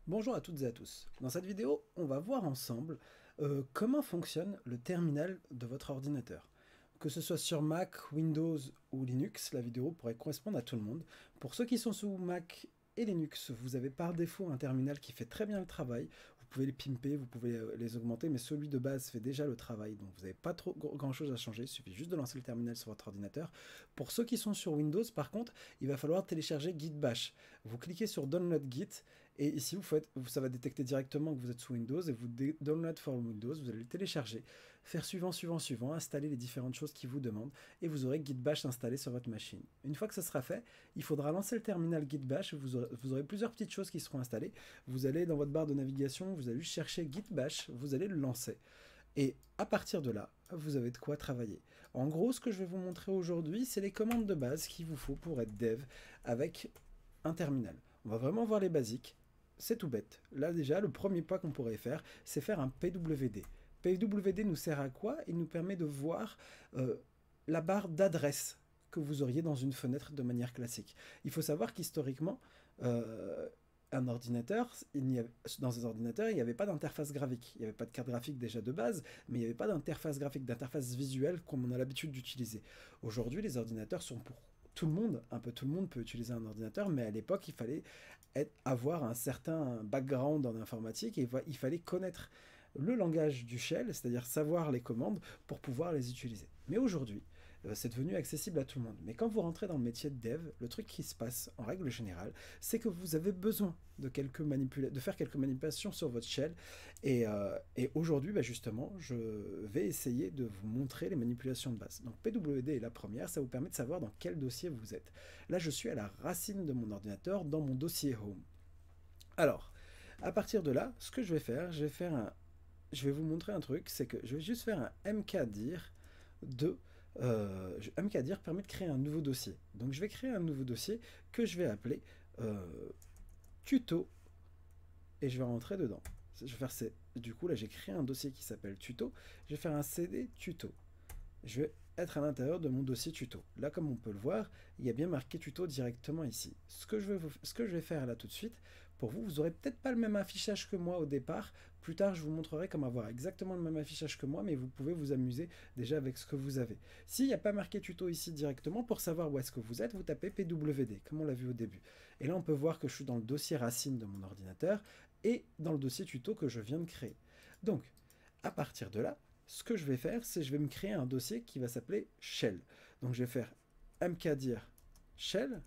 Bonjour à toutes et à tous. Dans cette vidéo, on va voir ensemble comment fonctionne le terminal de votre ordinateur. Que ce soit sur Mac, Windows ou Linux, la vidéo pourrait correspondre à tout le monde. Pour ceux qui sont sous Mac et Linux, vous avez par défaut un terminal qui fait très bien le travail. Vous pouvez les pimper, vous pouvez les augmenter, mais celui de base fait déjà le travail, donc vous n'avez pas trop grand chose à changer, il suffit juste de lancer le terminal sur votre ordinateur. Pour ceux qui sont sur Windows, par contre, il va falloir télécharger Git Bash. Vous cliquez sur Download Git, et ici ça va détecter directement que vous êtes sous Windows, et vous Download for Windows, vous allez le télécharger, faire suivant, installer les différentes choses qui vous demandent, et vous aurez Git Bash installé sur votre machine. Une fois que ça sera fait, il faudra lancer le terminal Git Bash, vous aurez plusieurs petites choses qui seront installées. Vous allez dans votre barre de navigation, vous allez chercher Git Bash, vous allez le lancer. Et à partir de là, vous avez de quoi travailler. En gros, ce que je vais vous montrer aujourd'hui, c'est les commandes de base qu'il vous faut pour être dev avec un terminal. On va vraiment voir les basiques. C'est tout bête. Là déjà, le premier pas qu'on pourrait faire, c'est faire un PWD. PWD nous sert à quoi? Il nous permet de voir la barre d'adresse que vous auriez dans une fenêtre de manière classique. Il faut savoir qu'historiquement, un ordinateur, dans ces ordinateurs, il n'y avait pas d'interface graphique. Il n'y avait pas de carte graphique déjà de base, mais il n'y avait pas d'interface graphique, d'interface visuelle comme on a l'habitude d'utiliser. Aujourd'hui, les ordinateurs sont pour tout le monde, un peu tout le monde peut utiliser un ordinateur, mais à l'époque, il fallait avoir un certain background en informatique et il fallait connaître le langage du shell, c'est-à-dire savoir les commandes pour pouvoir les utiliser. Mais aujourd'hui, c'est devenu accessible à tout le monde. Mais quand vous rentrez dans le métier de dev, le truc qui se passe en règle générale, c'est que vous avez besoin de faire quelques manipulations sur votre shell. Et aujourd'hui, justement, je vais essayer de vous montrer les manipulations de base. Donc PWD est la première, ça vous permet de savoir dans quel dossier vous êtes. Là, je suis à la racine de mon ordinateur, dans mon dossier Home. Alors, à partir de là, ce que je vais vous montrer un truc, c'est que je vais juste faire un mkdir de... mkdir permet de créer un nouveau dossier. Donc je vais créer un nouveau dossier que je vais appeler tuto, et je vais rentrer dedans. Je vais faire du coup là j'ai créé un dossier qui s'appelle tuto. Je vais faire un cd tuto. Je vais être à l'intérieur de mon dossier tuto. Là, comme on peut le voir, il y a bien marqué tuto directement ici. Ce que je vais faire là tout de suite, pour vous, vous n'aurez peut-être pas le même affichage que moi au départ. Plus tard, je vous montrerai comment avoir exactement le même affichage que moi, mais vous pouvez vous amuser déjà avec ce que vous avez. S'il n'y a pas marqué tuto ici directement, pour savoir où est-ce que vous êtes, vous tapez PWD, comme on l'a vu au début. Et là, on peut voir que je suis dans le dossier racine de mon ordinateur et dans le dossier tuto que je viens de créer. Donc, à partir de là, ce que je vais faire, c'est je vais me créer un dossier qui va s'appeler shell. Donc je vais faire mkdir shell.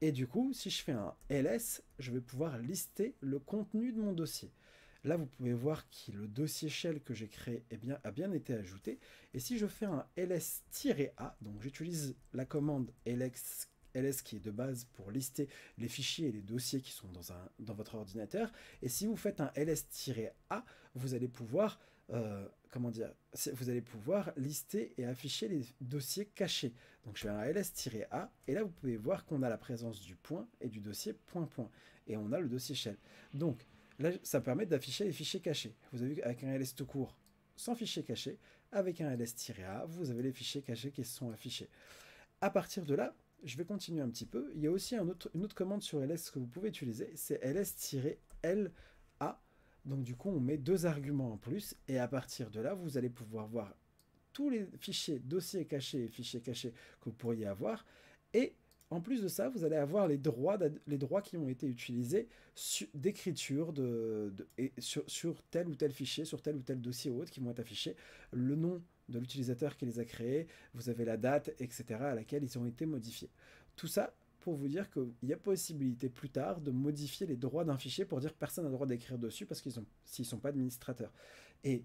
Et du coup, si je fais un ls, je vais pouvoir lister le contenu de mon dossier. Là, vous pouvez voir que le dossier shell que j'ai créé a bien été ajouté. Et si je fais un ls-a, donc j'utilise la commande ls qui est de base pour lister les fichiers et les dossiers qui sont dans votre ordinateur. Et si vous faites un ls-a, vous allez pouvoir vous allez pouvoir lister et afficher les dossiers cachés. Donc je fais un ls-a, et là vous pouvez voir qu'on a la présence du point et du dossier point. Et on a le dossier shell. Donc là, ça permet d'afficher les fichiers cachés. Vous avez vu avec un ls tout court, sans fichier caché, avec un ls-a, vous avez les fichiers cachés qui sont affichés. À partir de là, je vais continuer un petit peu. Il y a aussi une autre commande sur ls que vous pouvez utiliser, c'est ls-la. Donc du coup, on met deux arguments en plus, et à partir de là, vous allez pouvoir voir tous les fichiers, dossiers cachés et fichiers cachés que vous pourriez avoir. Et en plus de ça, vous allez avoir les droits qui ont été utilisés d'écriture sur tel ou tel fichier, sur tel ou tel dossier ou autre qui vont être affichés, le nom de l'utilisateur qui les a créés, vous avez la date, etc. à laquelle ils ont été modifiés. Tout ça pour vous dire qu'il y a possibilité plus tard de modifier les droits d'un fichier pour dire que personne n'a le droit d'écrire dessus parce s'ils ne sont pas administrateurs. Et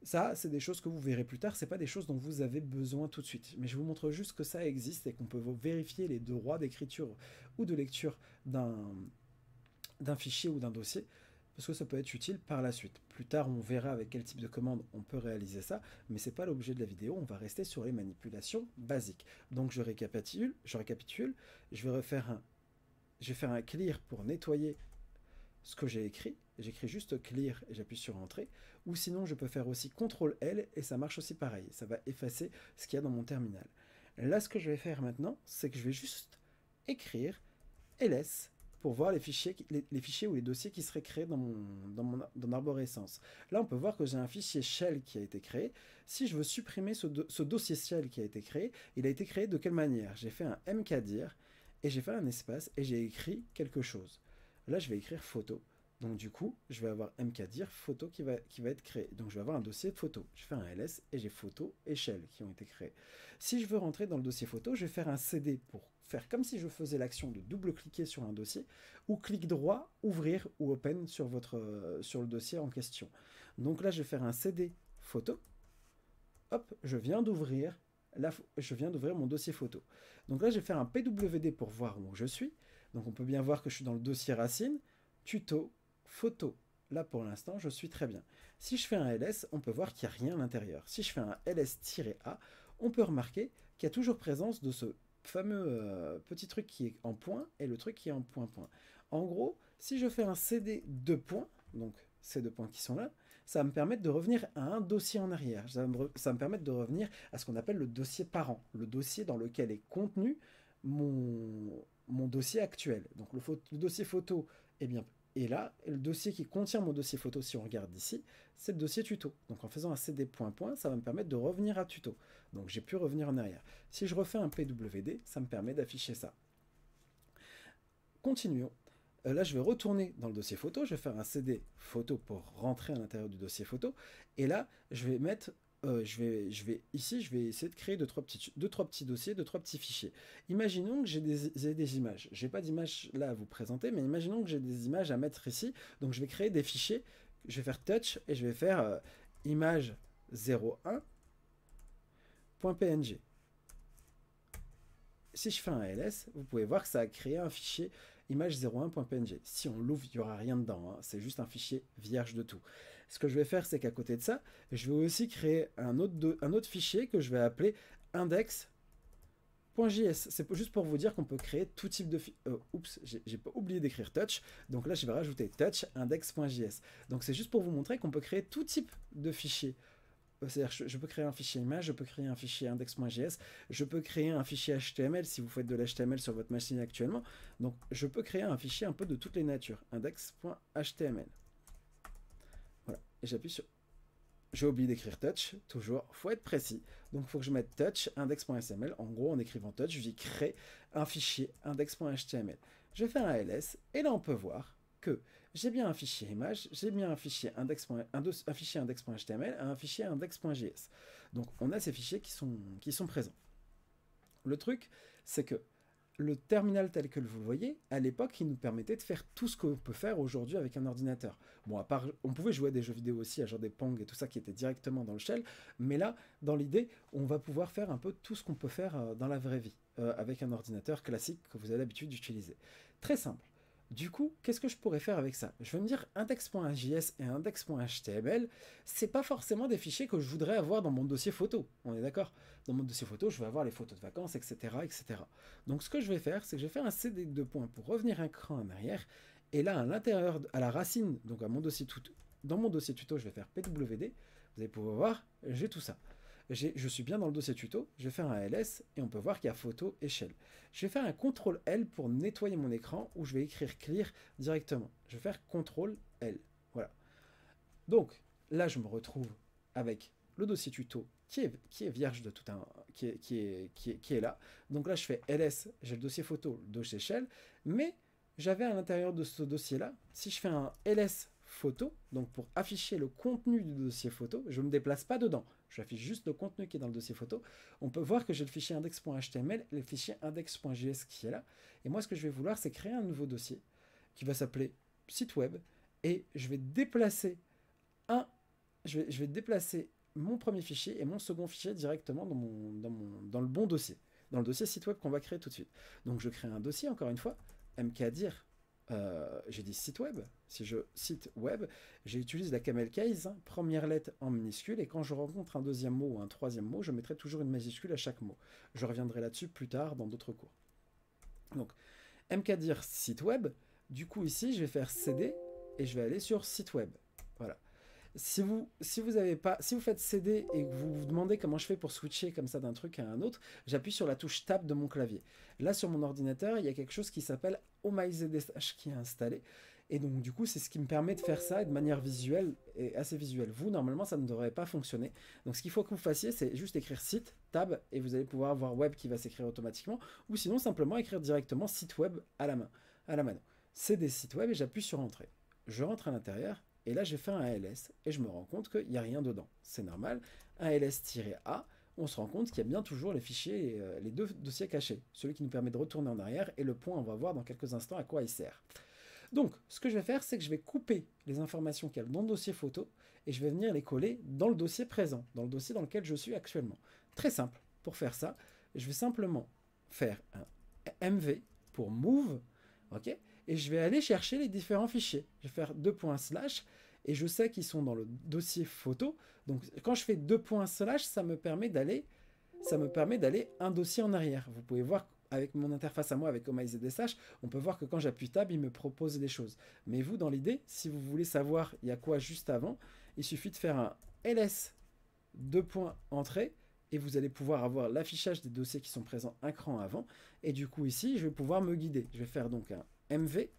ça, c'est des choses que vous verrez plus tard, c'est pas des choses dont vous avez besoin tout de suite. Mais je vous montre juste que ça existe et qu'on peut vérifier les droits d'écriture ou de lecture d'un fichier ou d'un dossier, parce que ça peut être utile par la suite. Plus tard, on verra avec quel type de commande on peut réaliser ça, mais c'est pas l'objet de la vidéo, on va rester sur les manipulations basiques. Donc je récapitule, je vais faire un clear pour nettoyer ce que j'ai écrit. J'écris juste clear et j'appuie sur entrée. Ou sinon, je peux faire aussi CTRL-L et ça marche aussi pareil. Ça va effacer ce qu'il y a dans mon terminal. Là, ce que je vais faire maintenant, c'est que je vais juste écrire ls pour voir les fichiers ou les dossiers qui seraient créés dans Arborescence. Là, on peut voir que j'ai un fichier shell qui a été créé. Si je veux supprimer ce dossier shell qui a été créé, il a été créé de quelle manière? J'ai fait un mkdir et j'ai fait un espace et j'ai écrit quelque chose. Là, je vais écrire photo. Donc du coup, je vais avoir mkdir photo qui va être créé. Donc je vais avoir un dossier de photo. Je fais un ls et j'ai photo et shell qui ont été créés. Si je veux rentrer dans le dossier photo, je vais faire un cd pour faire comme si je faisais l'action de double-cliquer sur un dossier, ou clic droit, ouvrir ou open sur le dossier en question. Donc là, je vais faire un cd photo. Hop, je viens d'ouvrir mon dossier photo. Donc là, je vais faire un pwd pour voir où je suis. Donc on peut bien voir que je suis dans le dossier racine, tuto, photo. Là, pour l'instant, je suis très bien. Si je fais un ls, on peut voir qu'il n'y a rien à l'intérieur. Si je fais un ls-a, on peut remarquer qu'il y a toujours présence de ce fameux petit truc qui est en point et le truc qui est en point. En gros, si je fais un cd 2 points, donc ces 2 points qui sont là, ça va me permettre de revenir à un dossier en arrière. Ça va me permettre de revenir à ce qu'on appelle le dossier parent, le dossier dans lequel est contenu mon dossier actuel. Donc le dossier photo est là, et le dossier qui contient mon dossier photo, si on regarde ici, c'est le dossier tuto. Donc en faisant un cd point, ça va me permettre de revenir à tuto. Donc j'ai pu revenir en arrière. Si je refais un pwd, ça me permet d'afficher ça. Continuons. Là, je vais retourner dans le dossier photo, je vais faire un cd photo pour rentrer à l'intérieur du dossier photo, et là, je vais mettre je vais essayer de créer deux, trois petits dossiers, 2-3 petits fichiers. Imaginons que j'ai des images. Je n'ai pas d'image là à vous présenter, mais imaginons que j'ai des images à mettre ici. Donc je vais créer des fichiers. Je vais faire touch et je vais faire image 01.png. Si je fais un ls, vous pouvez voir que ça a créé un fichier image01.png. Si on l'ouvre, il n'y aura rien dedans. Hein. C'est juste un fichier vierge de tout. Ce que je vais faire, c'est qu'à côté de ça, je vais aussi créer un autre fichier que je vais appeler index.js. C'est juste pour vous dire qu'on peut créer tout type de... oups, j'ai pas oublié d'écrire touch. Donc là, je vais rajouter touch index.js. Donc c'est juste pour vous montrer qu'on peut créer tout type de fichier. C'est-à-dire je peux créer un fichier image, je peux créer un fichier index.js, je peux créer un fichier HTML si vous faites de l'HTML sur votre machine actuellement. Donc je peux créer un fichier un peu de toutes les natures, index.html. Voilà, et j'appuie sur... J'ai oublié d'écrire touch, toujours, il faut être précis. Donc il faut que je mette touch index.sml. En gros, en écrivant touch, je dis créer un fichier index.html. Je fais un ls, et là on peut voir que j'ai bien un fichier image, j'ai bien un fichier index.html et un fichier index.js. Donc on a ces fichiers qui sont présents. Le truc, c'est que le terminal tel que vous le voyez, à l'époque, il nous permettait de faire tout ce qu'on peut faire aujourd'hui avec un ordinateur. Bon, à part, on pouvait jouer à des jeux vidéo aussi, à genre des Pong et tout ça qui était directement dans le shell, mais là, dans l'idée, on va pouvoir faire un peu tout ce qu'on peut faire dans la vraie vie, avec un ordinateur classique que vous avez l'habitude d'utiliser. Très simple. Du coup, qu'est-ce que je pourrais faire avec ça? Je vais me dire index.js et index.html, c'est pas forcément des fichiers que je voudrais avoir dans mon dossier photo. On est d'accord? Dans mon dossier photo, je vais avoir les photos de vacances, etc., etc. Donc ce que je vais faire, c'est que je vais faire un cd de points pour revenir un cran en arrière. Et là, à l'intérieur, à la racine, donc à mon dossier tuto, dans mon dossier tuto, je vais faire pwd. Vous allez pouvoir voir, j'ai tout ça. Je suis bien dans le dossier tuto, je vais faire un ls et on peut voir qu'il y a photo et shell. Je vais faire un CTRL-L pour nettoyer mon écran où je vais écrire clear directement. Je vais faire CTRL-L. Voilà. Donc là, je me retrouve avec le dossier tuto qui est vierge de tout un... qui est là. Donc là, je fais ls, j'ai le dossier photo, le dossier shell, mais j'avais à l'intérieur de ce dossier-là, si je fais un ls photo, donc pour afficher le contenu du dossier photo, je ne me déplace pas dedans, j'affiche juste le contenu qui est dans le dossier photo, on peut voir que j'ai le fichier index.html et le fichier index.js qui est là, et moi ce que je vais vouloir c'est créer un nouveau dossier qui va s'appeler site web, et je vais déplacer je vais déplacer mon premier fichier et mon second fichier directement dans le bon dossier, dans le dossier site web qu'on va créer tout de suite. Donc je crée un dossier, encore une fois, mkdir, j'ai dit site web. Si je site web, j'utilise la camel case, hein, première lettre en minuscule, et quand je rencontre un deuxième mot ou un troisième mot, je mettrai toujours une majuscule à chaque mot. Je reviendrai là-dessus plus tard dans d'autres cours. Donc, mkdir site web, du coup ici, je vais faire cd et je vais aller sur site web. Voilà. Si vous faites cd et que vous vous demandez comment je fais pour switcher comme ça d'un truc à un autre, j'appuie sur la touche tab de mon clavier. Là sur mon ordinateur, il y a quelque chose qui s'appelle au MyZDSH qui est installé. Et donc du coup, c'est ce qui me permet de faire ça de manière visuelle et assez visuelle. Vous, normalement, ça ne devrait pas fonctionner. Donc ce qu'il faut que vous fassiez, c'est juste écrire site, tab, et vous allez pouvoir avoir web qui va s'écrire automatiquement, ou sinon simplement écrire directement site web à la main, à la mano. C'est des sites web et j'appuie sur entrée. Je rentre à l'intérieur, et là j'ai fait un ls, et je me rends compte qu'il n'y a rien dedans. C'est normal. Un ls-a, on se rend compte qu'il y a bien toujours les fichiers, les deux dossiers cachés. Celui qui nous permet de retourner en arrière, et le point, on va voir dans quelques instants à quoi il sert. Donc, ce que je vais faire, c'est que je vais couper les informations qu'il y a dans le dossier photo et je vais venir les coller dans le dossier présent, dans le dossier dans lequel je suis actuellement. Très simple. Pour faire ça, je vais simplement faire un MV pour move, ok, et je vais aller chercher les différents fichiers. Je vais faire 2./ et je sais qu'ils sont dans le dossier photo. Donc, quand je fais 2./ ça me permet d'aller un dossier en arrière. Vous pouvez voir avec mon interface à moi, avec OMyZDSH, on peut voir que quand j'appuie Tab, il me propose des choses. Mais vous, dans l'idée, si vous voulez savoir il y a quoi juste avant, il suffit de faire un ls entrée et vous allez pouvoir avoir l'affichage des dossiers qui sont présents un cran avant. Et du coup, ici, je vais pouvoir me guider. Je vais faire donc un MV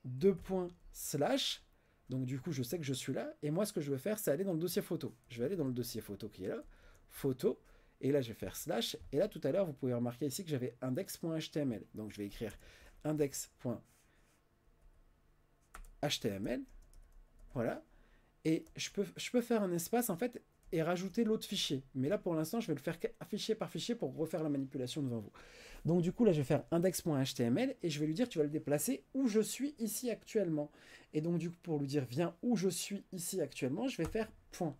// donc du coup, je sais que je suis là. Et moi, ce que je vais faire, c'est aller dans le dossier photo. Je vais aller dans le dossier photo qui est là. Photo. Et là, je vais faire /. Et là, tout à l'heure, vous pouvez remarquer ici que j'avais index.html. Donc, je vais écrire index.html. Voilà. Et je peux faire un espace, en fait, et rajouter l'autre fichier. Mais là, pour l'instant, je vais le faire fichier par fichier pour refaire la manipulation devant vous. Donc, du coup, là, je vais faire index.html et je vais lui dire, tu vas le déplacer où je suis ici actuellement. Et donc, du coup, pour lui dire, viens où je suis ici actuellement, je vais faire point.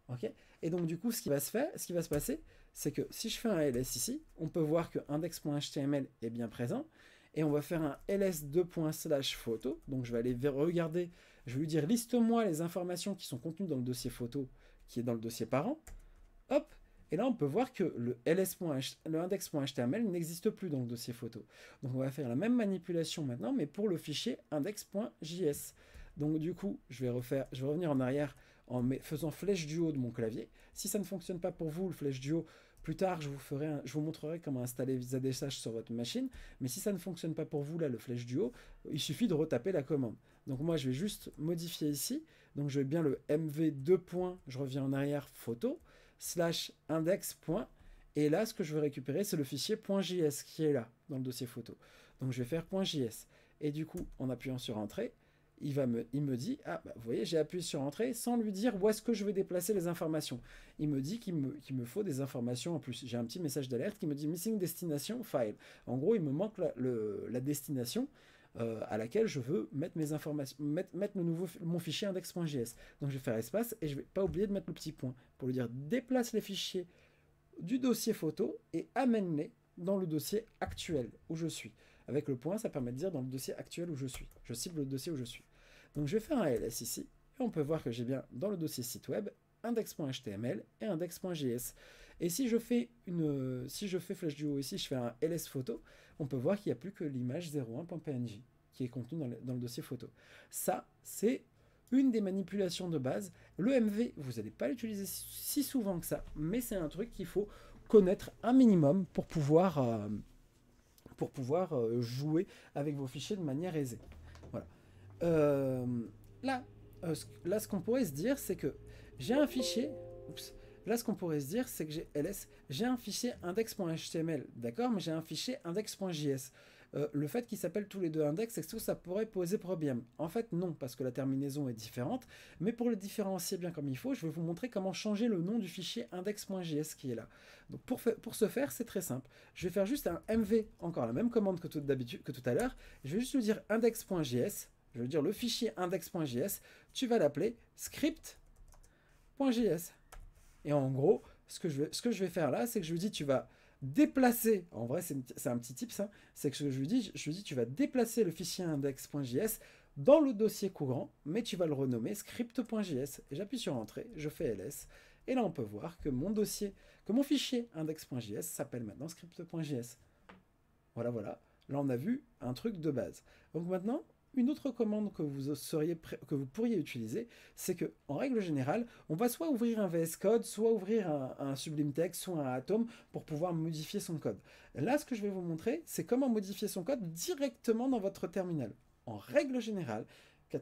Ok. Et donc du coup, ce qui va se passer, c'est que si je fais un ls ici, on peut voir que index.html est bien présent, et on va faire un ls photo. Donc je vais aller regarder, je vais lui dire liste-moi les informations qui sont contenues dans le dossier photo, qui est dans le dossier parent. Hop. Et là, on peut voir que le index.html n'existe plus dans le dossier photo. Donc on va faire la même manipulation maintenant, mais pour le fichier index.js. Donc du coup, je vais revenir en arrière en faisant flèche du haut de mon clavier. Si ça ne fonctionne pas pour vous, le flèche du haut, plus tard, je vous montrerai comment installer ZDSH sur votre machine. Mais si ça ne fonctionne pas pour vous, là, le flèche du haut, il suffit de retaper la commande. Donc moi, je vais juste modifier ici. Donc je vais bien le mv2. Je reviens en arrière, photo, /index. Et là, ce que je veux récupérer, c'est le fichier .js qui est là, dans le dossier photo. Donc je vais faire .js. Et du coup, en appuyant sur Entrée, il me dit, ah, bah, vous voyez, j'ai appuyé sur Entrée sans lui dire où est-ce que je vais déplacer les informations. Il me dit qu'il me faut des informations en plus. J'ai un petit message d'alerte qui me dit Missing Destination File. En gros, il me manque la destination à laquelle je veux mettre mes informations, mettre mon fichier index.js. Donc je vais faire espace et je ne vais pas oublier de mettre le petit point pour lui dire déplace les fichiers du dossier photo et amène-les dans le dossier actuel où je suis. Avec le point, ça permet de dire dans le dossier actuel où je suis. Je cible le dossier où je suis. Donc je vais faire un ls ici, et on peut voir que j'ai bien dans le dossier site web index.html et index.js. Et si je fais flèche du haut ici, je fais un ls photo, on peut voir qu'il n'y a plus que l'image 01.png qui est contenue dans le dossier photo. Ça, c'est une des manipulations de base. Le MV, vous n'allez pas l'utiliser si souvent que ça, mais c'est un truc qu'il faut connaître un minimum pour pouvoir jouer avec vos fichiers de manière aisée. Voilà. Là, ce qu'on pourrait se dire, c'est que j'ai un fichier. Là, ce qu'on pourrait se dire, c'est que j'ai un fichier index.html, d'accord, mais j'ai un fichier index.js. Le fait qu'ils s'appellent tous les deux index, c'est que ça pourrait poser problème. En fait, non, parce que la terminaison est différente. Mais pour le différencier bien comme il faut, je vais vous montrer comment changer le nom du fichier index.js qui est là. Donc pour ce faire, c'est très simple. Je vais faire juste un mv, encore la même commande que tout à l'heure. Je vais juste lui dire index.js. Je vais dire le fichier index.js. Tu vas l'appeler script.js. Et en gros, ce que je vais faire là, c'est que je lui dis tu vas déplacer, en vrai c'est un petit tip ça, c'est que je lui dis tu vas déplacer le fichier index.js dans le dossier courant, mais tu vas le renommer script.js. Et j'appuie sur Entrée, je fais ls, et là on peut voir que mon fichier index.js s'appelle maintenant script.js. Voilà, là on a vu un truc de base. Donc maintenant, Une autre commande que vous pourriez utiliser, c'est que, en règle générale, on va soit ouvrir un VS Code, soit ouvrir un Sublime Text, soit un Atom pour pouvoir modifier son code. Là, ce que je vais vous montrer, c'est comment modifier son code directement dans votre terminal. En règle générale,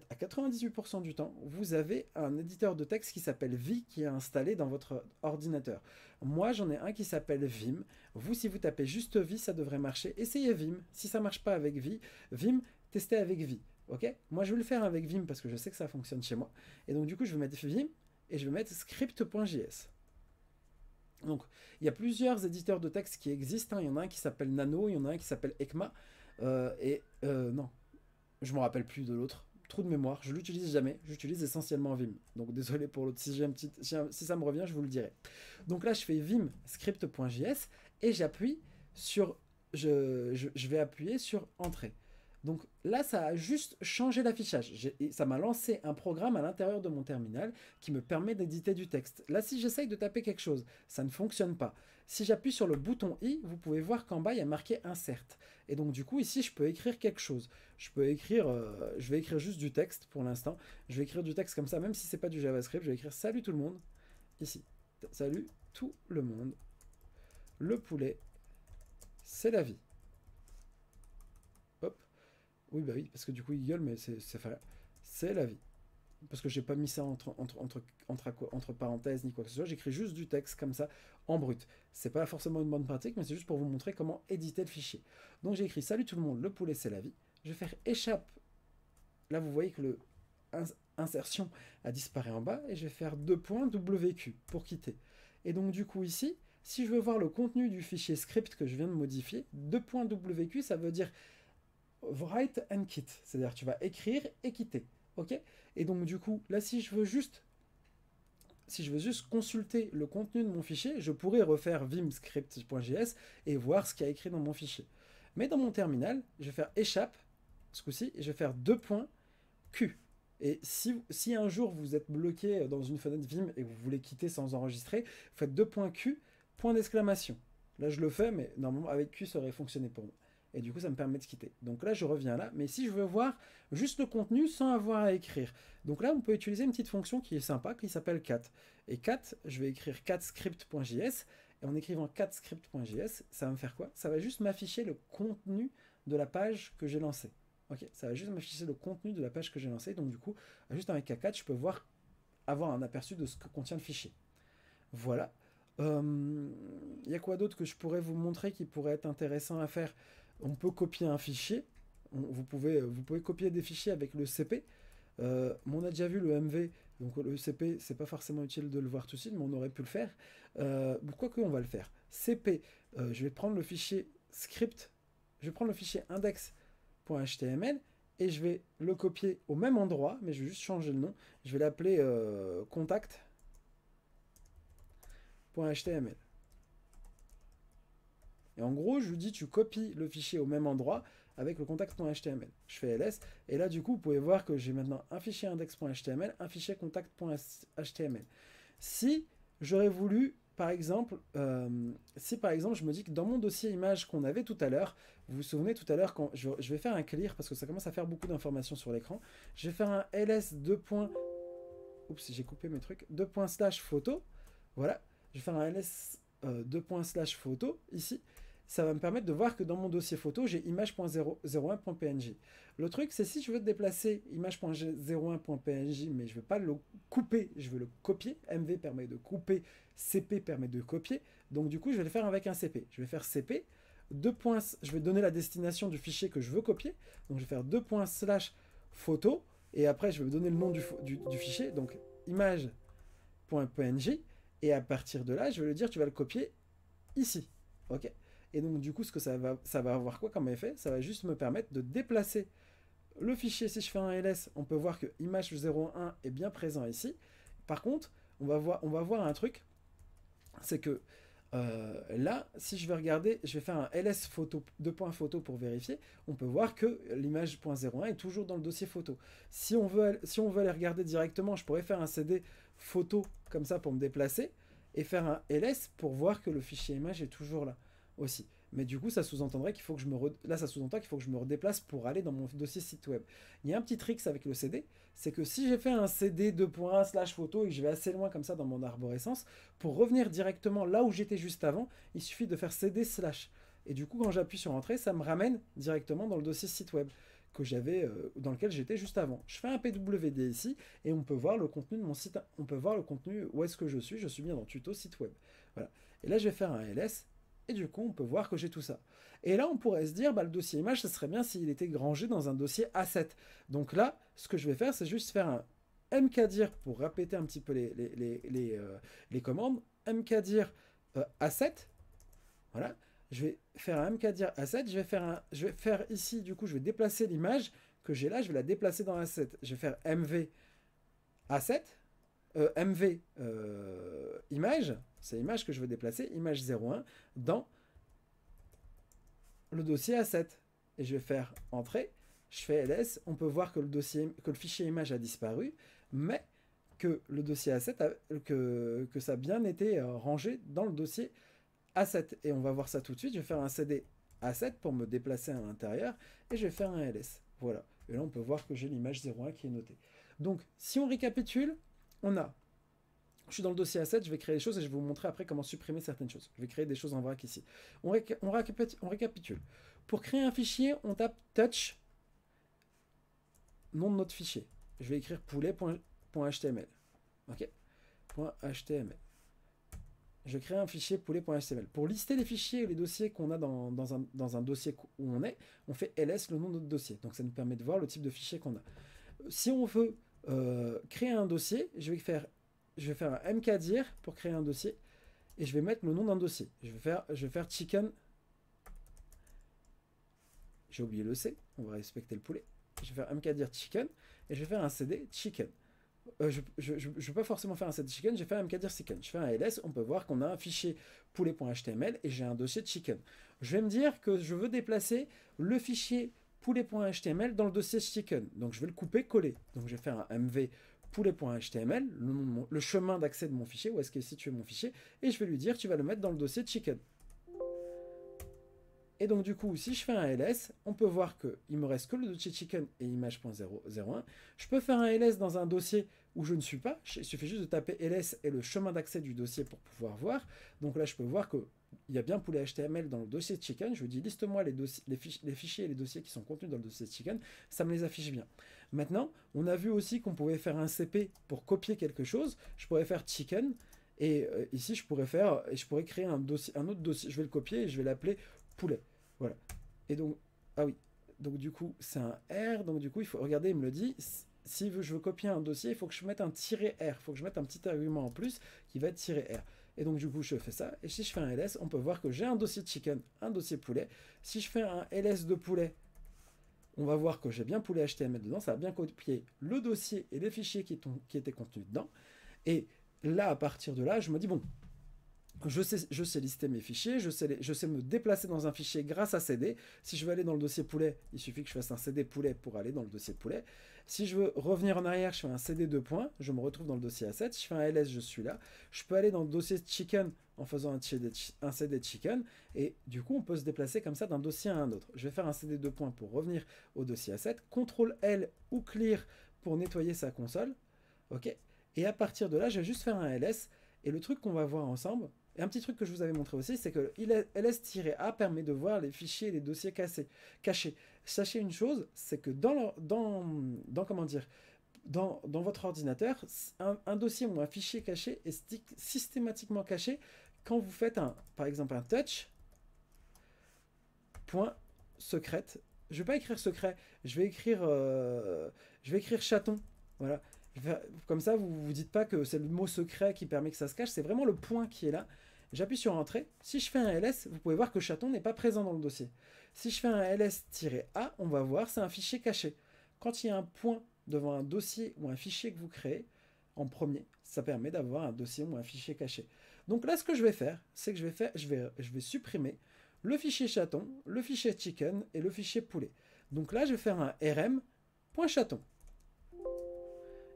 à 98% du temps, vous avez un éditeur de texte qui s'appelle Vi qui est installé dans votre ordinateur. Moi, j'en ai un qui s'appelle Vim. Vous, si vous tapez juste Vi, ça devrait marcher. Essayez Vim. Si ça ne marche pas avec Vim, testez avec Vi. Ok? Moi, je vais le faire avec Vim parce que je sais que ça fonctionne chez moi. Et donc, du coup, je vais mettre Vim et je vais mettre script.js. Donc, il y a plusieurs éditeurs de texte qui existent. Il y en a un qui s'appelle Nano, il y en a un qui s'appelle ECMA. Non, je ne me rappelle plus de l'autre. Trou de mémoire, je l'utilise jamais, j'utilise essentiellement Vim. Donc désolé pour l'autre, si ça me revient, je vous le dirai. Donc là, je fais Vim script.js et j'appuie sur, je vais appuyer sur Entrée. Donc là, ça a juste changé l'affichage. Ça m'a lancé un programme à l'intérieur de mon terminal qui me permet d'éditer du texte. Là, si j'essaye de taper quelque chose, ça ne fonctionne pas. Si j'appuie sur le bouton I, vous pouvez voir qu'en bas, il y a marqué Insert. Et donc du coup, ici, je peux écrire quelque chose. Je vais écrire juste du texte pour l'instant. Je vais écrire du texte comme ça, même si c'est pas du JavaScript. Je vais écrire « Salut tout le monde » ici. « Salut tout le monde. Le poulet, c'est la vie. » Hop. Oui, bah oui, parce que du coup, il gueule, mais c'est la vie. Parce que j'ai pas mis ça entre parenthèses ni quoi que ce soit. J'écris juste du texte comme ça en brut. C'est pas forcément une bonne pratique, mais c'est juste pour vous montrer comment éditer le fichier. Donc j'ai écrit salut tout le monde, le poulet c'est la vie. Je vais faire échappe. Là vous voyez que le insertion a disparu en bas et je vais faire $WQ pour quitter. Et donc du coup ici, si je veux voir le contenu du fichier script que je viens de modifier, $WQ ça veut dire write and quit, c'est-à-dire tu vas écrire et quitter. Ok? Et donc du coup, là si je veux juste consulter le contenu de mon fichier, je pourrais refaire vimscript.js et voir ce qu'il y a écrit dans mon fichier. Mais dans mon terminal, je vais faire échappe, ce coup-ci, et je vais faire $Q. Et si un jour vous êtes bloqué dans une fenêtre Vim et vous voulez quitter sans enregistrer, vous faites $Q, point d'exclamation. Là je le fais, mais normalement avec Q ça aurait fonctionné pour moi. Et du coup, ça me permet de quitter. Donc là, je reviens là. Mais si je veux voir juste le contenu sans avoir à écrire. Donc là, on peut utiliser une petite fonction qui est sympa, qui s'appelle cat. Et cat, je vais écrire catscript.js. Et en écrivant catscript.js, ça va me faire quoi? Ça va juste m'afficher le contenu de la page que j'ai lancée. Ok, ça va juste m'afficher le contenu de la page que j'ai lancée. Donc du coup, juste avec cat, je peux avoir un aperçu de ce que contient le fichier. Voilà. Y a quoi d'autre que je pourrais vous montrer qui pourrait être intéressant à faire? On peut copier un fichier. Vous pouvez copier des fichiers avec le CP. On a déjà vu le MV, donc le CP, c'est pas forcément utile de le voir tout de suite, mais on aurait pu le faire. Pourquoi qu'on va le faire? CP, je vais prendre le fichier script, je vais prendre le fichier index.html et je vais le copier au même endroit, mais je vais juste changer le nom. Je vais l'appeler contact.html. Et en gros, je vous dis, tu copies le fichier au même endroit avec le contact.html. Je fais ls, et là, du coup, vous pouvez voir que j'ai maintenant un fichier index.html, un fichier contact.html. Si j'aurais voulu, par exemple, je me dis que dans mon dossier image qu'on avait tout à l'heure, vous vous souvenez tout à l'heure, quand je vais faire un clear, parce que ça commence à faire beaucoup d'informations sur l'écran, je vais faire un ls Oups, j'ai coupé mes trucs. /photo. Voilà, je vais faire un ls /photo ici. Ça va me permettre de voir que dans mon dossier photo, j'ai image.01.png. Le truc, c'est si je veux déplacer image.01.png, mais je ne veux pas le couper, je veux le copier. MV permet de couper, CP permet de copier. Donc du coup, je vais le faire avec un CP. Je vais faire CP, je vais donner la destination du fichier que je veux copier. Donc je vais faire /photo, et après je vais donner le nom du fichier, donc image.png, et à partir de là, je vais lui dire, tu vas le copier ici. Ok? Et donc du coup, ce que ça va avoir quoi comme effet? Ça va juste me permettre de déplacer le fichier. Si je fais un ls, on peut voir que image01 est bien présent ici. Par contre, on va voir un truc, c'est que là, si je vais regarder, je vais faire un ls photo, /photo pour vérifier, on peut voir que l'image.01 est toujours dans le dossier photo. Si on veut aller regarder directement, je pourrais faire un cd photo comme ça pour me déplacer et faire un ls pour voir que le fichier image est toujours là aussi. Mais du coup, ça sous-entendrait qu'il faut que je me là, ça sous-entend qu'il faut que je me redéplace pour aller dans mon dossier site web. Il y a un petit trick avec le CD, c'est que si j'ai fait un CD 2.1/photo et que je vais assez loin comme ça dans mon arborescence, pour revenir directement là où j'étais juste avant, il suffit de faire CD/. Et du coup, quand j'appuie sur Entrée, ça me ramène directement dans le dossier site web que j'avais, dans lequel j'étais juste avant. Je fais un PWD ici et on peut voir le contenu de mon site. On peut voir le contenu où est-ce que je suis. Je suis bien dans tuto site web. Voilà. Et là, je vais faire un ls et du coup, on peut voir que j'ai tout ça. Et là, on pourrait se dire, bah, le dossier image, ça serait bien s'il était rangé dans un dossier A7. Donc là, ce que je vais faire, c'est juste faire un mkdir pour répéter un petit peu les commandes. Mkdir A7. Voilà. Je vais faire un mkdir A7. Je vais faire ici, du coup, je vais déplacer l'image que j'ai là. Je vais la déplacer dans A7. Je vais faire mv A7. MV image, c'est l'image que je veux déplacer, image 01, dans le dossier A7. Et je vais faire Entrée, je fais ls, on peut voir que le fichier image a disparu, mais que le dossier A7, que ça a bien été rangé dans le dossier A7. Et on va voir ça tout de suite, je vais faire un CD A7 pour me déplacer à l'intérieur, et je vais faire un ls. Voilà. Et là, on peut voir que j'ai l'image 01 qui est notée. Donc, si on récapitule, je suis dans le dossier A7, je vais créer des choses et je vais vous montrer après comment supprimer certaines choses. Je vais créer des choses en vrac ici. On récapitule. Pour créer un fichier, on tape touch, nom de notre fichier. Je vais écrire poulet.html. Ok, .html. Je crée un fichier poulet.html. Pour lister les fichiers et les dossiers qu'on a dans un dossier où on fait ls, le nom de notre dossier. Donc ça nous permet de voir le type de fichier qu'on a. Si on veut créer un dossier, je vais faire un mkdir pour créer un dossier et je vais mettre le nom d'un dossier. Je vais faire chicken. J'ai oublié le C, on va respecter le poulet. Je vais faire mkdir chicken et je vais faire un cd chicken. Je ne vais pas forcément faire un cd chicken, je vais faire un mkdir chicken. Je fais un ls, on peut voir qu'on a un fichier poulet.html et j'ai un dossier chicken. Je vais me dire que je veux déplacer le fichier poulet.html dans le dossier chicken. Donc je vais le couper, coller. Donc je vais faire un mv poulet.html, le chemin d'accès de mon fichier, où est-ce qu'est situé mon fichier, et je vais lui dire tu vas le mettre dans le dossier chicken. Et donc du coup, si je fais un ls, on peut voir qu'il me reste que le dossier chicken et image.001. Je peux faire un ls dans un dossier où je ne suis pas. Il suffit juste de taper ls et le chemin d'accès du dossier pour pouvoir voir. Donc là, je peux voir qu'il y a bien poulet HTML dans le dossier chicken. Je vous dis liste-moi les fichiers et les dossiers qui sont contenus dans le dossier chicken. Ça me les affiche bien. Maintenant, on a vu aussi qu'on pouvait faire un CP pour copier quelque chose. Je pourrais faire chicken. Et ici, je pourrais créer un autre dossier. Je vais le copier et je vais l'appeler poulet. Voilà. Et donc, ah oui. Donc du coup, c'est un R. Donc du coup, il faut regarder, il me le dit. Si je veux copier un dossier, il faut que je mette un -R. Il faut que je mette un petit argument en plus qui va être -R. Et donc du coup, je fais ça. Et si je fais un ls, on peut voir que j'ai un dossier chicken, un dossier poulet. Si je fais un ls de poulet, on va voir que j'ai bien poulet HTML dedans. Ça va bien copier le dossier et les fichiers qui étaient contenus dedans. Et là, à partir de là, je me dis, bon, je sais lister mes fichiers, je sais me déplacer dans un fichier grâce à CD. Si je veux aller dans le dossier poulet, il suffit que je fasse un CD poulet pour aller dans le dossier poulet. Si je veux revenir en arrière, je fais un CD 2 points, je me retrouve dans le dossier A7. Si je fais un ls, je suis là. Je peux aller dans le dossier chicken en faisant un CD chicken. Et du coup, on peut se déplacer comme ça d'un dossier à un autre. Je vais faire un CD 2 points pour revenir au dossier A7. CTRL L ou clear pour nettoyer sa console. Ok. Et à partir de là, je vais juste faire un ls. Et le truc qu'on va voir ensemble, et un petit truc que je vous avais montré aussi, c'est que ls-a permet de voir les fichiers et les dossiers cachés. Sachez une chose, c'est que dans votre ordinateur, un dossier ou un fichier caché est systématiquement caché quand vous faites par exemple un touch point secrète. Je vais pas écrire secret, je vais écrire chaton. Voilà. Comme ça, vous ne vous dites pas que c'est le mot secret qui permet que ça se cache, c'est vraiment le point qui est là. J'appuie sur Entrée. Si je fais un ls, vous pouvez voir que chaton n'est pas présent dans le dossier. Si je fais un ls-a, on va voir, c'est un fichier caché. Quand il y a un point devant un dossier ou un fichier que vous créez, en premier, ça permet d'avoir un dossier ou un fichier caché. Donc là, ce que je vais faire, c'est que je vais supprimer le fichier chaton, le fichier chicken et le fichier poulet. Donc là, je vais faire un rm.chaton.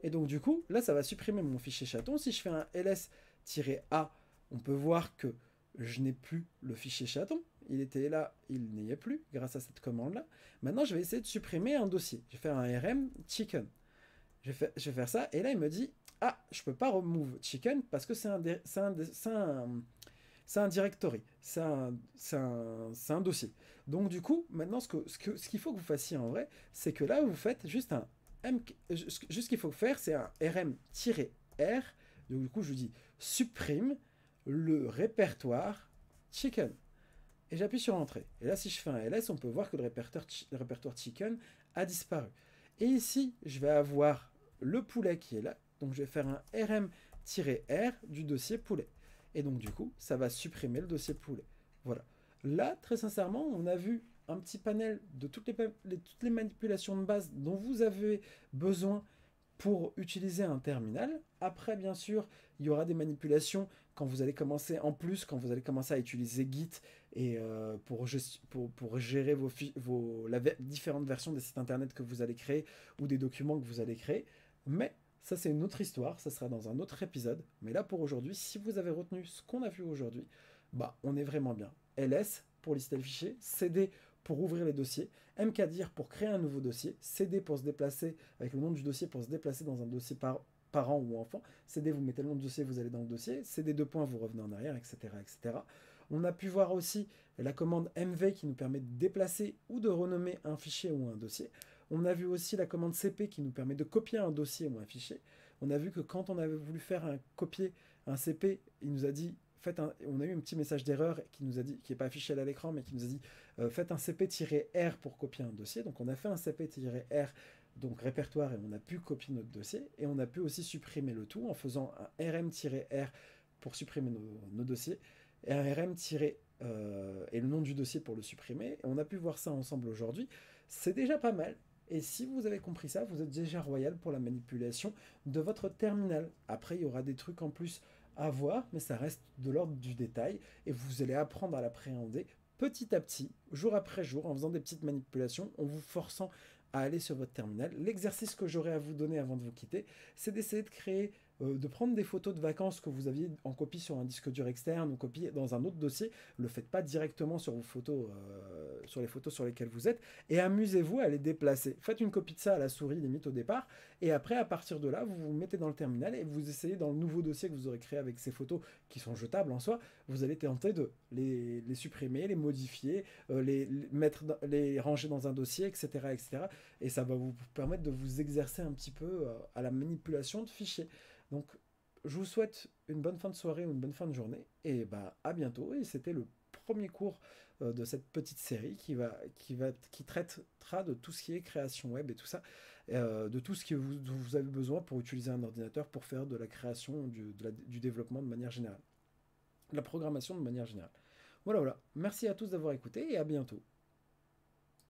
Et donc du coup, là, ça va supprimer mon fichier chaton. Si je fais un ls-a, on peut voir que je n'ai plus le fichier chaton. il était là, il n'y est plus grâce à cette commande-là. Maintenant, je vais essayer de supprimer un dossier. Je vais faire un rm chicken. Je vais faire ça, et là, il me dit, ah, je peux pas remove chicken parce que c'est un directory, c'est un dossier. Donc du coup, maintenant, ce qu'il faut que vous fassiez en vrai, c'est que là, vous faites juste un juste ce qu'il faut faire, c'est un rm-r. Donc du coup, je dis supprime le répertoire chicken. Et j'appuie sur entrée. Et là, si je fais un ls, on peut voir que le répertoire chicken a disparu. Et ici, je vais avoir le poulet qui est là. Donc je vais faire un rm-r du dossier poulet. Et donc du coup, ça va supprimer le dossier poulet. Voilà. Là, très sincèrement, on a vu un petit panel de toutes les manipulations de base dont vous avez besoin pour utiliser un terminal. Après, bien sûr, il y aura des manipulations quand vous allez commencer, en plus, quand vous allez commencer à utiliser Git et pour gérer différentes versions des sites internet que vous allez créer ou des documents que vous allez créer. Mais ça, c'est une autre histoire, ça sera dans un autre épisode. Mais là, pour aujourd'hui, si vous avez retenu ce qu'on a vu aujourd'hui, bah, on est vraiment bien. ls pour lister le fichier, cd pour ouvrir les dossiers, mkdir pour créer un nouveau dossier, cd pour se déplacer avec le nom du dossier pour se déplacer dans un dossier parent ou enfant, cd vous mettez le nom du dossier, vous allez dans le dossier, cd deux points, vous revenez en arrière, etc., etc. On a pu voir aussi la commande mv qui nous permet de déplacer ou de renommer un fichier ou un dossier. On a vu aussi la commande cp qui nous permet de copier un dossier ou un fichier. On a vu que quand on avait voulu faire copier un cp, il nous a dit on a eu un petit message d'erreur qui nous a dit, qui n'est pas affiché à l'écran, mais qui nous a dit faites un cp-r pour copier un dossier. Donc on a fait un cp-r, donc répertoire, et on a pu copier notre dossier. Et on a pu aussi supprimer le tout en faisant un rm-r pour supprimer nos dossiers, et un rm- et le nom du dossier pour le supprimer. Et on a pu voir ça ensemble aujourd'hui. C'est déjà pas mal. Et si vous avez compris ça, vous êtes déjà royal pour la manipulation de votre terminal. Après, il y aura des trucs en plus à voir, mais ça reste de l'ordre du détail, et vous allez apprendre à l'appréhender petit à petit, jour après jour, en faisant des petites manipulations, en vous forçant à aller sur votre terminal. L'exercice que j'aurais à vous donner avant de vous quitter, c'est d'essayer de créer, de prendre des photos de vacances que vous aviez en copie sur un disque dur externe ou copie dans un autre dossier. Ne le faites pas directement sur vos photos, sur les photos sur lesquelles vous êtes, et amusez-vous à les déplacer. Faites une copie de ça à la souris limite au départ, et après à partir de là, vous vous mettez dans le terminal et vous essayez dans le nouveau dossier que vous aurez créé avec ces photos qui sont jetables en soi, vous allez tenter de les supprimer, les modifier, les ranger dans un dossier, etc., etc. Et ça va vous permettre de vous exercer un petit peu à la manipulation de fichiers. Donc, je vous souhaite une bonne fin de soirée ou une bonne fin de journée, et bah à bientôt. Et c'était le premier cours de cette petite série qui traitera de tout ce qui est création web et tout ça, de tout ce que vous avez besoin pour utiliser un ordinateur pour faire de la création, du développement de manière générale, de la programmation de manière générale. Voilà, voilà. Merci à tous d'avoir écouté et à bientôt.